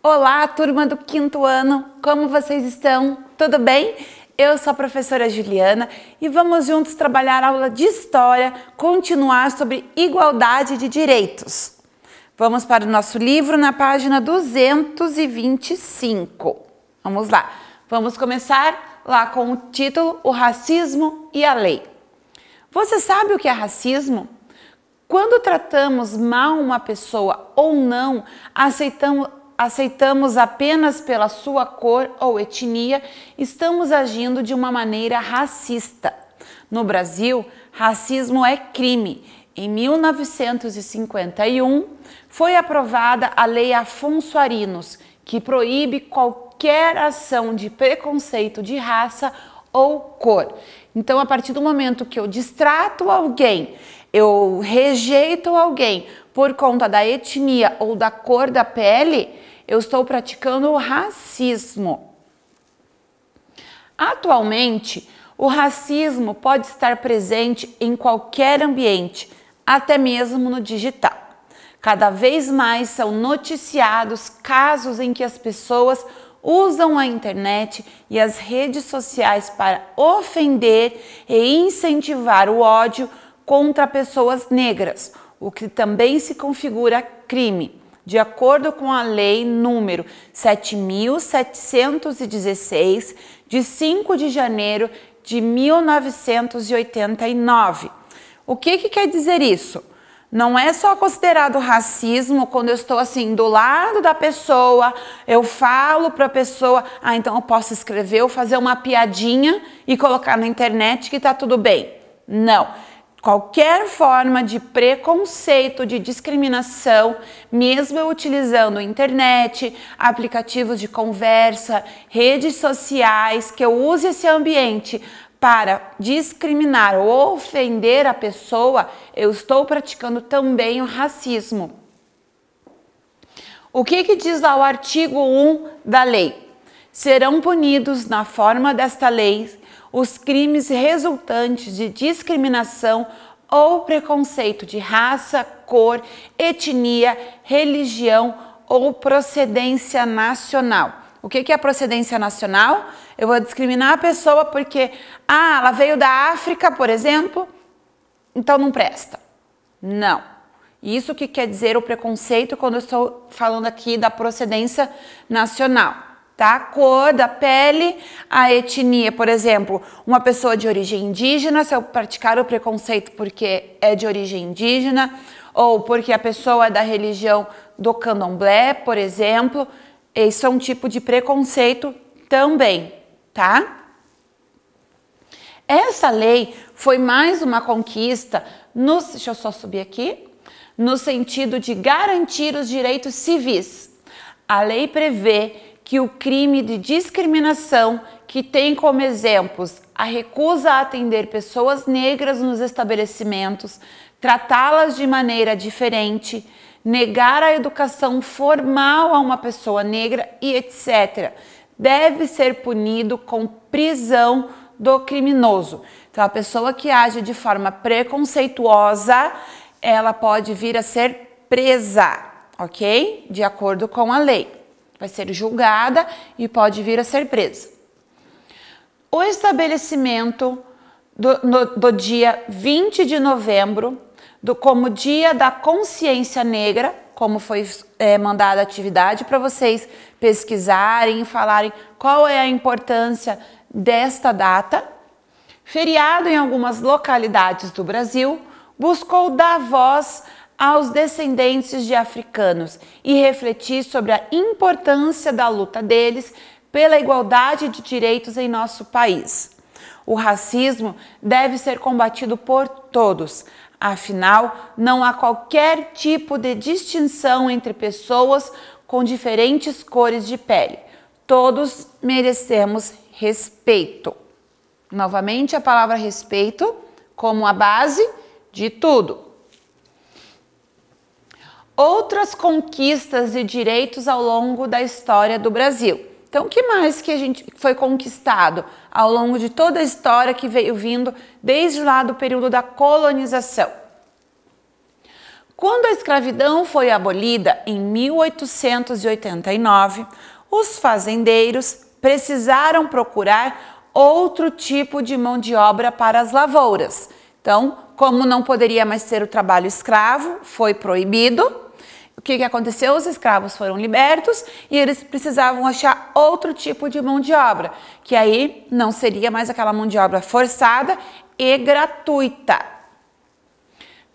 Olá, turma do quinto ano, como vocês estão? Tudo bem? Eu sou a professora Juliana e vamos juntos trabalhar a aula de História, continuar sobre igualdade de direitos. Vamos para o nosso livro na página 225. Vamos lá, vamos começar lá com o título O Racismo e a Lei. Você sabe o que é racismo? Quando tratamos mal uma pessoa ou não, aceitamos apenas pela sua cor ou etnia, estamos agindo de uma maneira racista. No Brasil, racismo é crime. Em 1951, foi aprovada a Lei Afonso Arinos, que proíbe qualquer ação de preconceito de raça ou cor. Então, a partir do momento que eu distrato alguém, eu rejeito alguém por conta da etnia ou da cor da pele, eu estou praticando o racismo. Atualmente, o racismo pode estar presente em qualquer ambiente, até mesmo no digital. Cada vez mais são noticiados casos em que as pessoas usam a internet e as redes sociais para ofender e incentivar o ódio contra pessoas negras, o que também se configura crime, de acordo com a Lei número 7.716, de 5 de janeiro de 1989. O que quer dizer isso? Não é só considerado racismo quando eu estou assim do lado da pessoa, eu falo para a pessoa, então eu posso escrever ou fazer uma piadinha e colocar na internet que tá tudo bem. Não. Qualquer forma de preconceito, de discriminação, mesmo eu utilizando internet, aplicativos de conversa, redes sociais, que eu use esse ambiente para discriminar ou ofender a pessoa, eu estou praticando também o racismo. O que diz lá o artigo 1 da lei? Serão punidos na forma desta lei os crimes resultantes de discriminação ou preconceito de raça, cor, etnia, religião ou procedência nacional. O que é procedência nacional? Eu vou discriminar a pessoa porque, ela veio da África, por exemplo, então não presta. Não. Isso que quer dizer o preconceito quando eu estou falando aqui da procedência nacional. Tá? A cor da pele, a etnia, por exemplo, uma pessoa de origem indígena, se eu praticar o preconceito porque é de origem indígena, ou porque a pessoa é da religião do candomblé, por exemplo, esse é um tipo de preconceito também, tá? Essa lei foi mais uma conquista, deixa eu só subir aqui, no sentido de garantir os direitos civis. A lei prevê que o crime de discriminação, que tem como exemplos a recusa a atender pessoas negras nos estabelecimentos, tratá-las de maneira diferente, negar a educação formal a uma pessoa negra e etc., deve ser punido com prisão do criminoso. Então, a pessoa que age de forma preconceituosa, ela pode vir a ser presa, ok? De acordo com a lei. Vai ser julgada e pode vir a ser presa. O estabelecimento do dia 20 de novembro, como Dia da Consciência Negra, como foi mandada a atividade para vocês pesquisarem e falarem qual é a importância desta data. Feriado em algumas localidades do Brasil, buscou dar voz aos descendentes de africanos e refletir sobre a importância da luta deles pela igualdade de direitos em nosso país. O racismo deve ser combatido por todos, afinal, não há qualquer tipo de distinção entre pessoas com diferentes cores de pele. Todos merecemos respeito. Novamente, a palavra respeito como a base de tudo. Outras conquistas e direitos ao longo da história do Brasil. Então, o que mais que a gente foi conquistado ao longo de toda a história que veio vindo desde lá do período da colonização? Quando a escravidão foi abolida em 1889, os fazendeiros precisaram procurar outro tipo de mão de obra para as lavouras. Então, como não poderia mais ter o trabalho escravo, foi proibido. O que aconteceu? Os escravos foram libertos e eles precisavam achar outro tipo de mão de obra, que aí não seria mais aquela mão de obra forçada e gratuita.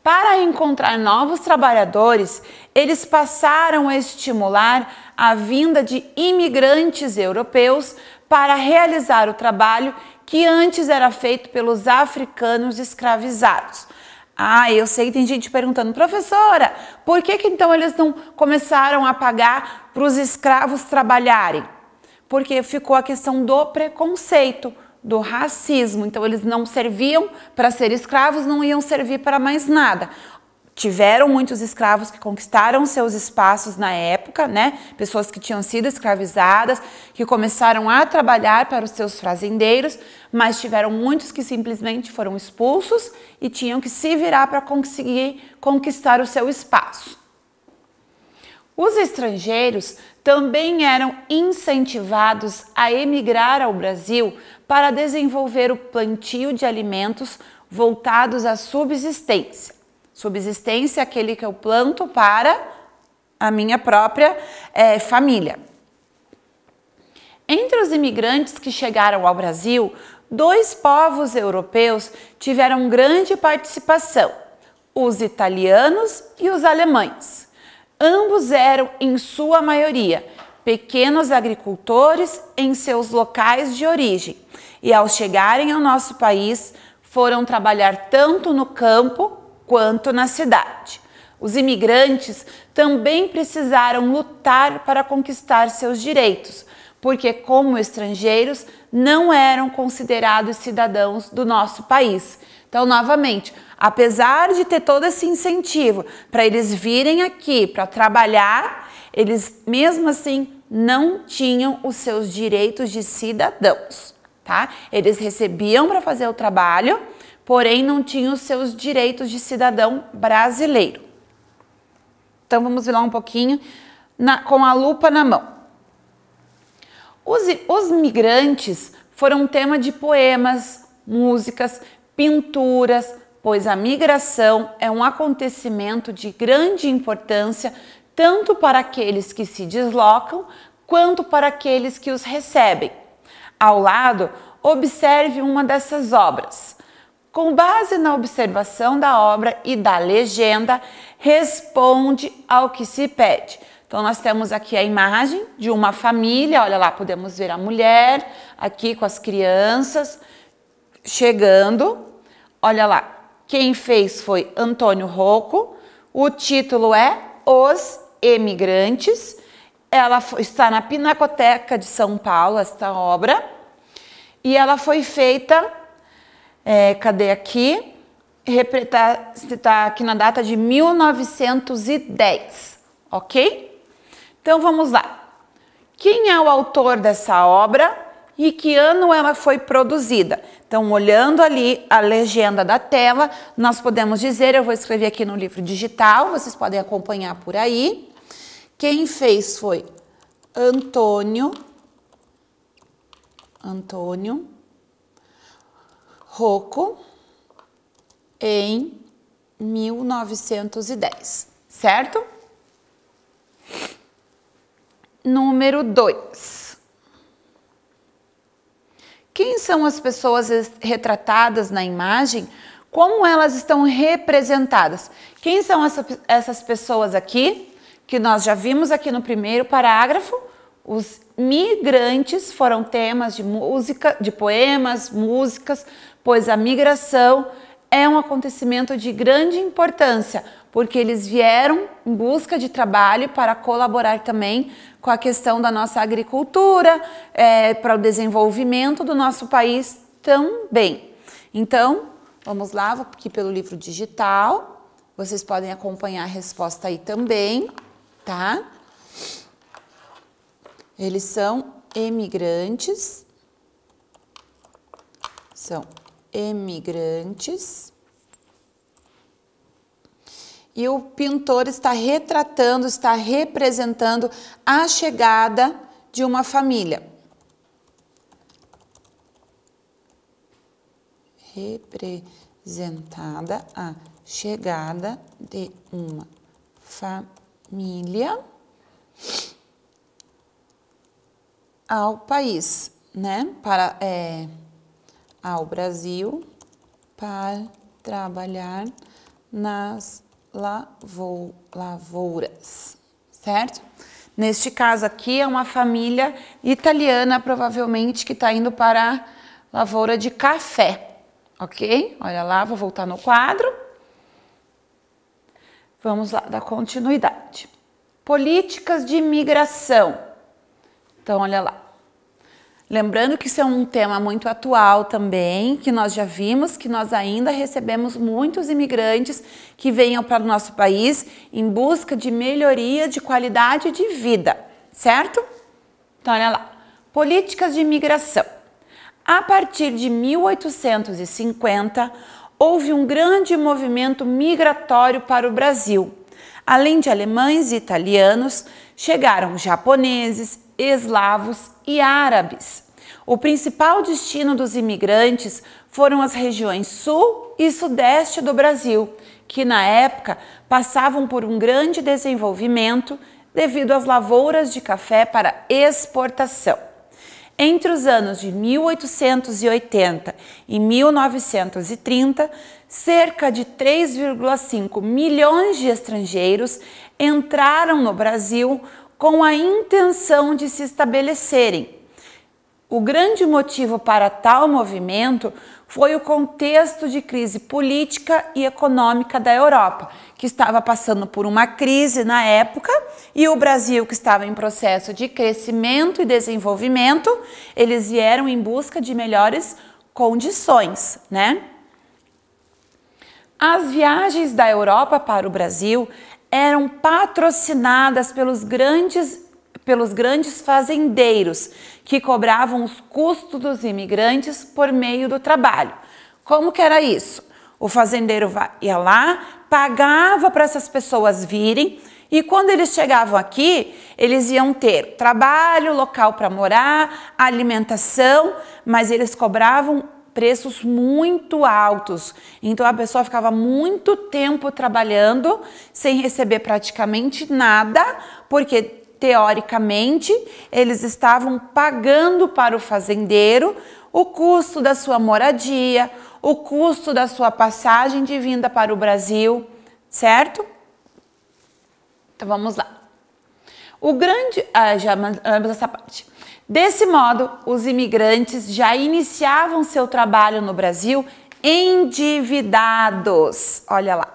Para encontrar novos trabalhadores, eles passaram a estimular a vinda de imigrantes europeus para realizar o trabalho que antes era feito pelos africanos escravizados. Ah, eu sei que tem gente perguntando, professora, por que então eles não começaram a pagar para os escravos trabalharem? Porque ficou a questão do preconceito, do racismo. Então eles não serviam para ser escravos, não iam servir para mais nada. Tiveram muitos escravos que conquistaram seus espaços na época, né? Pessoas que tinham sido escravizadas, que começaram a trabalhar para os seus fazendeiros, mas tiveram muitos que simplesmente foram expulsos e tinham que se virar para conseguir conquistar o seu espaço. Os estrangeiros também eram incentivados a emigrar ao Brasil para desenvolver o plantio de alimentos voltados à subsistência. Subsistência é aquele que eu planto para a minha própria família. Entre os imigrantes que chegaram ao Brasil, 2 povos europeus tiveram grande participação, os italianos e os alemães. Ambos eram, em sua maioria, pequenos agricultores em seus locais de origem e, ao chegarem ao nosso país, foram trabalhar tanto no campo quanto na cidade. Os imigrantes também precisaram lutar para conquistar seus direitos, porque, como estrangeiros, não eram considerados cidadãos do nosso país. Então, novamente, apesar de ter todo esse incentivo para eles virem aqui para trabalhar, eles mesmo assim não tinham os seus direitos de cidadãos, tá? Eles recebiam para fazer o trabalho, porém não tinham os seus direitos de cidadão brasileiro. Então vamos ver lá um pouquinho com a lupa na mão. Os migrantes foram tema de poemas, músicas, pinturas, pois a migração é um acontecimento de grande importância tanto para aqueles que se deslocam quanto para aqueles que os recebem. Ao lado, observe uma dessas obras. Com base na observação da obra e da legenda, responde ao que se pede. Então, nós temos aqui a imagem de uma família, olha lá, podemos ver a mulher aqui com as crianças chegando. Olha lá, quem fez foi Antônio Rocco, o título é Os Emigrantes, ela está na Pinacoteca de São Paulo, esta obra, e ela foi feita... cadê aqui? Está aqui na data de 1910, ok? Então vamos lá. Quem é o autor dessa obra e que ano ela foi produzida? Então, olhando ali a legenda da tela, nós podemos dizer, eu vou escrever aqui no livro digital, vocês podem acompanhar por aí. Quem fez foi Antônio Rocco, em 1910, certo? Número 2. Quem são as pessoas retratadas na imagem? Como elas estão representadas? Quem são essas pessoas aqui? Que nós já vimos aqui no primeiro parágrafo. Os migrantes foram temas de música, de poemas, músicas, pois a migração é um acontecimento de grande importância, porque eles vieram em busca de trabalho para colaborar também com a questão da nossa agricultura, para o desenvolvimento do nosso país também. Então, vamos lá, vou aqui pelo livro digital, vocês podem acompanhar a resposta aí também, tá? Eles são emigrantes, e o pintor está retratando, está representando a chegada de uma família. Representada a chegada de uma família ao país, né? Ao Brasil para trabalhar nas lavouras, certo? Neste caso aqui é uma família italiana, provavelmente, que está indo para a lavoura de café, ok? Olha lá, vou voltar no quadro. Vamos lá, dar continuidade. Políticas de imigração. Então, olha lá. Lembrando que isso é um tema muito atual também, que nós já vimos, que nós ainda recebemos muitos imigrantes que venham para o nosso país em busca de melhoria de qualidade de vida, certo? Então, olha lá. Políticas de imigração. A partir de 1850, houve um grande movimento migratório para o Brasil. Além de alemães e italianos, chegaram japoneses, eslavos e árabes. O principal destino dos imigrantes foram as regiões sul e sudeste do Brasil, que na época passavam por um grande desenvolvimento devido às lavouras de café para exportação. Entre os anos de 1880 e 1930, cerca de 3,5 milhões de estrangeiros entraram no Brasil com a intenção de se estabelecerem. O grande motivo para tal movimento foi o contexto de crise política e econômica da Europa, que estava passando por uma crise na época, e o Brasil, que estava em processo de crescimento e desenvolvimento, eles vieram em busca de melhores condições, né? As viagens da Europa para o Brasil eram patrocinadas pelos grandes fazendeiros, que cobravam os custos dos imigrantes por meio do trabalho. Como que era isso? O fazendeiro ia lá, pagava para essas pessoas virem, e quando eles chegavam aqui, eles iam ter trabalho, local para morar, alimentação, mas eles cobravam preços muito altos. Então a pessoa ficava muito tempo trabalhando sem receber praticamente nada, porque teoricamente eles estavam pagando para o fazendeiro o custo da sua moradia, o custo da sua passagem de vinda para o Brasil, certo? Então vamos lá. Já mandamos essa parte. Desse modo, os imigrantes já iniciavam seu trabalho no Brasil endividados. Olha lá.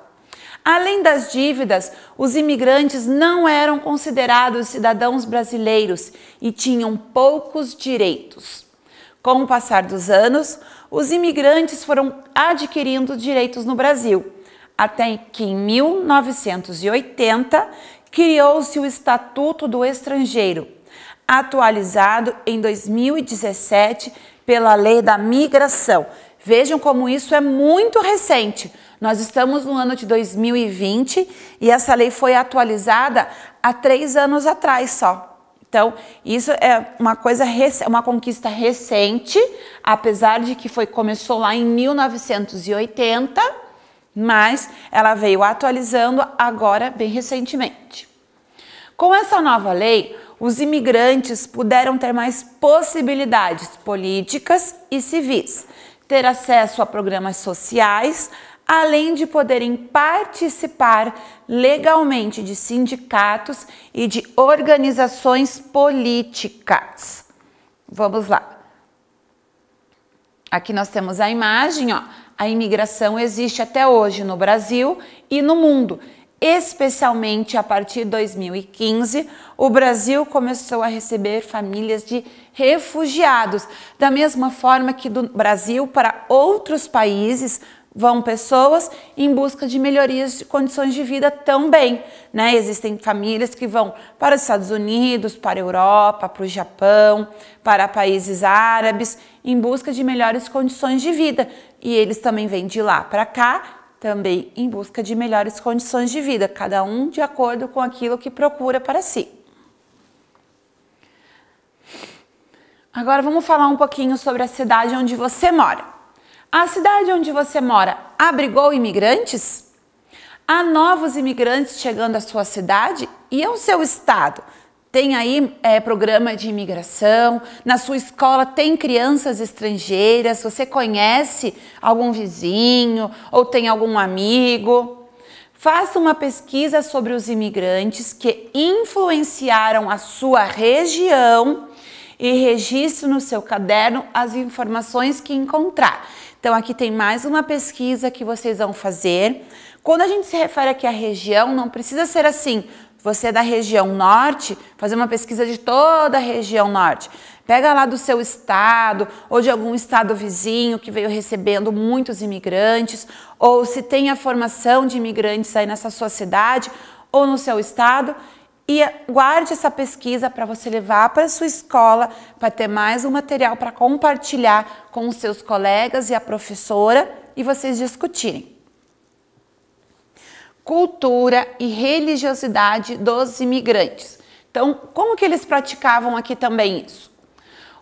Além das dívidas, os imigrantes não eram considerados cidadãos brasileiros e tinham poucos direitos. Com o passar dos anos, os imigrantes foram adquirindo direitos no Brasil, até que em 1980 criou-se o Estatuto do Estrangeiro, atualizado em 2017 pela Lei da Migração. Vejam como isso é muito recente. Nós estamos no ano de 2020 e essa lei foi atualizada há 3 anos atrás só. Então, isso é uma conquista recente, apesar de que começou lá em 1980, mas ela veio atualizando agora bem recentemente. Com essa nova lei, os imigrantes puderam ter mais possibilidades políticas e civis, ter acesso a programas sociais, além de poderem participar legalmente de sindicatos e de organizações políticas. Vamos lá. Aqui nós temos a imagem, ó. A imigração existe até hoje no Brasil e no mundo. Especialmente a partir de 2015, o Brasil começou a receber famílias de refugiados. Da mesma forma que do Brasil para outros países vão pessoas em busca de melhorias de condições de vida também, né? Existem famílias que vão para os Estados Unidos, para a Europa, para o Japão, para países árabes, em busca de melhores condições de vida. E eles também vêm de lá para cá, também em busca de melhores condições de vida, cada um de acordo com aquilo que procura para si. Agora vamos falar um pouquinho sobre a cidade onde você mora. A cidade onde você mora abrigou imigrantes? Há novos imigrantes chegando à sua cidade e ao seu estado? Tem aí programa de imigração? Na sua escola tem crianças estrangeiras? Você conhece algum vizinho ou tem algum amigo? Faça uma pesquisa sobre os imigrantes que influenciaram a sua região e registre no seu caderno as informações que encontrar. Então aqui tem mais uma pesquisa que vocês vão fazer. Quando a gente se refere aqui à região, não precisa ser assim, você é da região norte, fazer uma pesquisa de toda a região norte. Pega lá do seu estado ou de algum estado vizinho que veio recebendo muitos imigrantes, ou se tem a formação de imigrantes aí nessa sua cidade ou no seu estado, e guarde essa pesquisa para você levar para a sua escola, para ter mais um material para compartilhar com os seus colegas e a professora e vocês discutirem. Cultura e religiosidade dos imigrantes. Então, como que eles praticavam aqui também isso?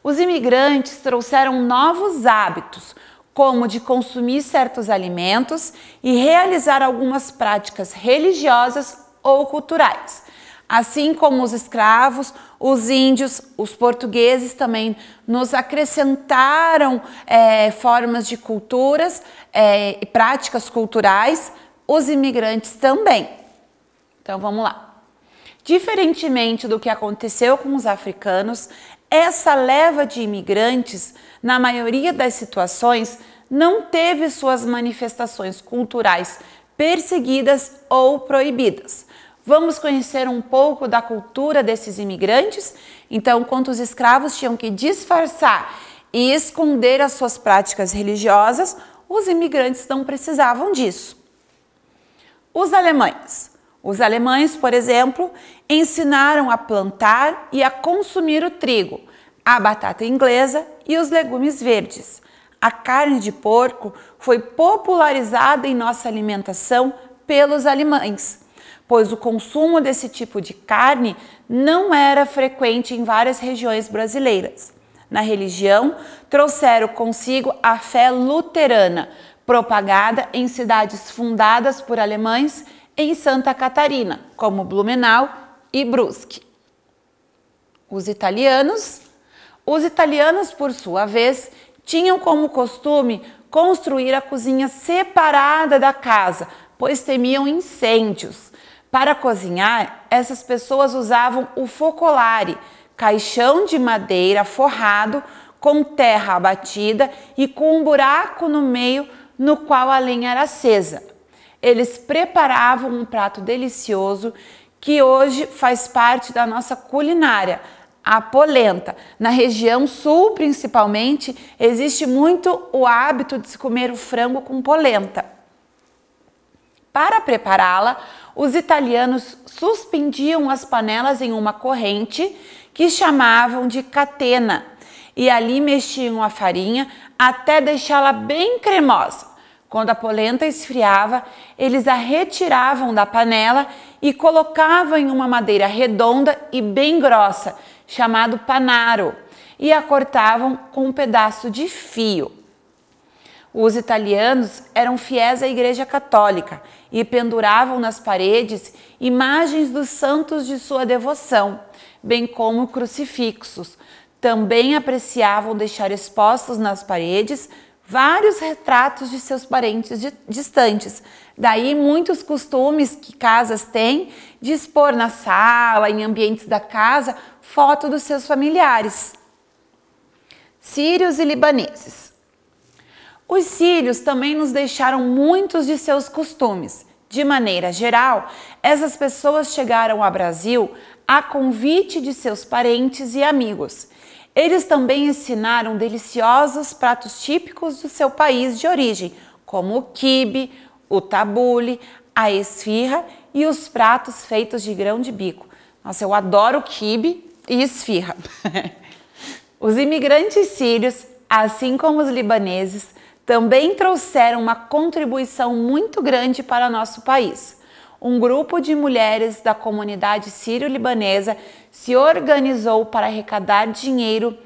Os imigrantes trouxeram novos hábitos, como de consumir certos alimentos e realizar algumas práticas religiosas ou culturais. Assim como os escravos, os índios, os portugueses também nos acrescentaram formas de culturas e práticas culturais, os imigrantes também. Então vamos lá. Diferentemente do que aconteceu com os africanos, essa leva de imigrantes, na maioria das situações, não teve suas manifestações culturais perseguidas ou proibidas. Vamos conhecer um pouco da cultura desses imigrantes? Então, enquanto os escravos tinham que disfarçar e esconder as suas práticas religiosas, os imigrantes não precisavam disso. Os alemães. Os alemães, por exemplo, ensinaram a plantar e a consumir o trigo, a batata inglesa e os legumes verdes. A carne de porco foi popularizada em nossa alimentação pelos alemães, pois o consumo desse tipo de carne não era frequente em várias regiões brasileiras. Na religião, trouxeram consigo a fé luterana, propagada em cidades fundadas por alemães em Santa Catarina, como Blumenau e Brusque. Os italianos, por sua vez, tinham como costume construir a cozinha separada da casa, pois temiam incêndios. Para cozinhar, essas pessoas usavam o focolare, caixão de madeira forrado com terra abatida e com um buraco no meio no qual a lenha era acesa. Eles preparavam um prato delicioso que hoje faz parte da nossa culinária, a polenta. Na região sul, principalmente, existe muito o hábito de se comer o frango com polenta. Para prepará-la, os italianos suspendiam as panelas em uma corrente que chamavam de catena e ali mexiam a farinha até deixá-la bem cremosa. Quando a polenta esfriava, eles a retiravam da panela e colocavam em uma madeira redonda e bem grossa, chamado panaro, e a cortavam com um pedaço de fio. Os italianos eram fiéis à Igreja Católica e penduravam nas paredes imagens dos santos de sua devoção, bem como crucifixos. Também apreciavam deixar expostos nas paredes vários retratos de seus parentes distantes. Daí muitos costumes que casas têm de expor na sala, em ambientes da casa, foto dos seus familiares. Sírios e libaneses. Os sírios também nos deixaram muitos de seus costumes. De maneira geral, essas pessoas chegaram ao Brasil a convite de seus parentes e amigos. Eles também ensinaram deliciosos pratos típicos do seu país de origem, como o quibe, o tabule, a esfirra e os pratos feitos de grão de bico. Nossa, eu adoro quibe e esfirra. Os imigrantes sírios, assim como os libaneses, também trouxeram uma contribuição muito grande para nosso país. Um grupo de mulheres da comunidade sírio-libanesa se organizou para arrecadar dinheiro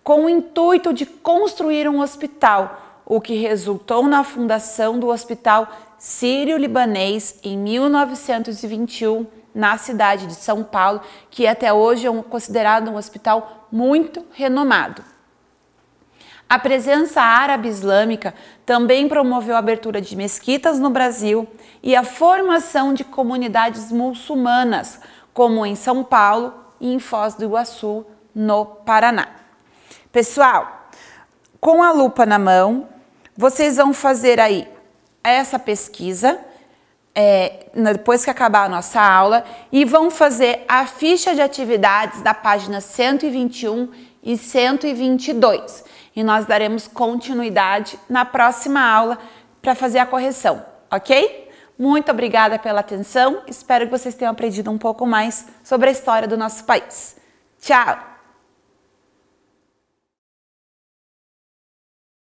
com o intuito de construir um hospital, o que resultou na fundação do Hospital Sírio-Libanês em 1921, na cidade de São Paulo, que até hoje é considerado um hospital muito renomado. A presença árabe islâmica também promoveu a abertura de mesquitas no Brasil e a formação de comunidades muçulmanas, como em São Paulo e em Foz do Iguaçu, no Paraná. Pessoal, com a lupa na mão, vocês vão fazer aí essa pesquisa, depois que acabar a nossa aula, e vão fazer a ficha de atividades da página 121 e 122. E nós daremos continuidade na próxima aula para fazer a correção, ok? Muito obrigada pela atenção, espero que vocês tenham aprendido um pouco mais sobre a história do nosso país. Tchau!